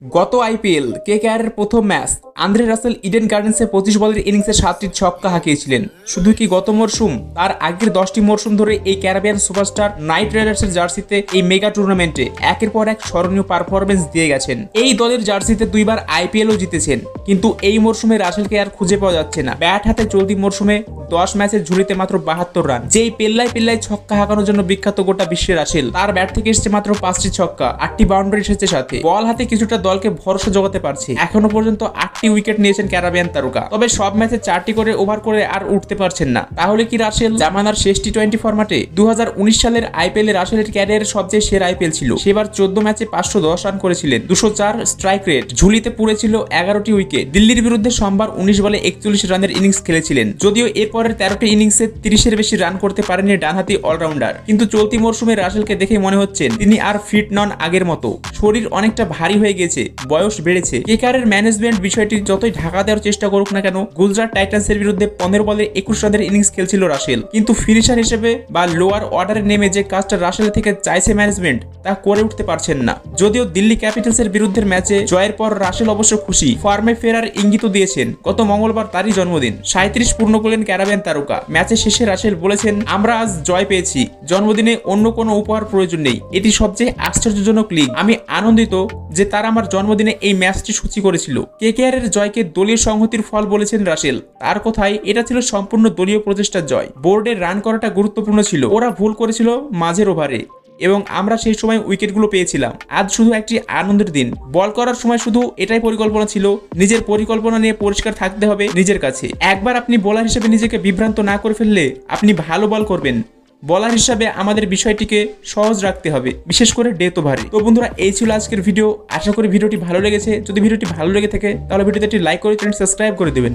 গত আইপিএল কেকেআরের প্রথম match Andre Russell Eden গার্ডেন্সে 25 বলের ইনিংসে 7টি ছক্কা হাঁকিয়েছিলেন। শুধু কি গত মরশুম, তার আগের 10টি মরশুম ধরে এই ক্যারিবিয়ান সুপারস্টার নাইট রাইডার্সের জার্সিতে এই মেগা টুর্নামেন্টে একের পর এক স্মরণীয় পারফরমেন্স দিয়ে গেছেন। এই দলের জার্সিতে দুইবার আইপিএলও জিতেছেন, কিন্তু এই মরশুমে রাসেলকে আর খুঁজে পাওয়া যাচ্ছে না। ব্যাট হাতে চলতি মরশুমে 10 ম্যাচের ঝুলিতে মাত্র 72 রান। যেই পেল্লায় পেল্লায় ছক্কা হাঁকানোর জন্য বিখ্যাত গোটা বিশ্বের রাসেল, তার ব্যাট থেকে এসেছে মাত্র 5টি ছক্কা, 8টি বাউন্ডারি এসেছে সাথে। বল হাতে কিছুটা দলকে ভরসা জোগাতে পারছে। এখনো পর্যন্ত 8টি উইকেট নিয়েছেন ক্যারিবিয়ান তারকা, তবে সব ম্যাচে 4টি করে ওভার করে আর উঠতে পারছেন না। তাহলে কি রাসেল জামানার শেষ টি20 ফরম্যাটে? 2019 সালের আইপিএল এ রাসেলের ক্যারিয়ারের সবচেয়ে সেরা আইপিএল ছিল। সেবার 14 ম্যাচে 510 রান করেছিলেন, 204 স্ট্রাইক রেট, ঝুলিতে পড়েছিল 11টি উইকেট। দিল্লির বিরুদ্ধে সোমবার 19 বলে 41 রানের ইনিংস খেলেছিলেন। যদিও এরপরের 13টি ইনিংসে 30-এর বেশি রান করতে পারেননি ডানহাতি অলরাউন্ডার, কিন্তু চলতি মরশুমে রাসেলকে দেখে মনে হচ্ছে তিনি আর ফিট নন আগের মতো। শরীর অনেকটা ভারী হয়ে গেছে, বয়স বেড়েছে। কেকেআরের ম্যানেজমেন্ট বিষয়টি যতই ঢাকা দেওয়ার চেষ্টা করুক না কেন, গুজরাট টাইটান্সের বিরুদ্ধে 15 বলে 21 রানের ইনিংস খেলছিল রাসেল, কিন্তু ফিনিশার হিসেবে বা লোয়ার অর্ডারে নেমে যে কাজটা রাসেল থেকে চাইছে ম্যানেজমেন্ট, তা করে উঠতে পারছেন না। যদিও দিল্লি ক্যাপিটালসের বিরুদ্ধে ম্যাচে জয়ের পর রাসেল অবশ্য খুশি, ফর্মে ফেরার ইঙ্গিতও দিয়েছেন। গত মঙ্গলবার তারই জন্মদিন, 37 পূর্ণ করলেন ক্যারিবিয়ান তারকা। ম্যাচের শেষে রাসেল বলেছেন, আমরা আজ জয় পেয়েছি, জন্মদিনে অন্য কোনো উপহার প্রয়োজন নেই। এটি সবচেয়ে আশ্চর্যজনক লিগ। আমি আনন্দিত যে তারা আমার জন্মদিনে এই ম্যাচটি সূচি করেছিল। কেকেআরের জয়কে দলীয় সংহতির ফল বলেছেন রাসেল। তার কথায় এটা ছিল সম্পূর্ণ দলীয় প্রচেষ্টার জয়। বোর্ডের রান করাটা গুরুত্বপূর্ণ ছিল, ওরা ভুল করেছিল মাঝের ওভারে এবং আমরা সেই সময় উইকেটগুলো পেয়েছিলাম। আজ শুধু একটি আনন্দের দিন। বল করার সময় শুধু এটাই পরিকল্পনা ছিল, নিজের পরিকল্পনা নিয়ে পরিষ্কার থাকতে হবে নিজের কাছে। একবার আপনি বোলার হিসেবে নিজেকে বিভ্রান্ত না করে ফেললে আপনি ভালো বল করবেন। বলার হিসাবে আমাদের বিষয়টিকে সহজ রাখতে হবে, বিশেষ করে ডেথ ওভারে। তো বন্ধুরা, এই ছিল আজকের ভিডিও। আশা করি ভিডিওটি ভালো লেগেছে। যদি ভিডিওটি ভালো লেগে থাকে তাহলে ভিডিওতে একটি লাইক করে চ্যানেল সাবস্ক্রাইব করে দেবেন।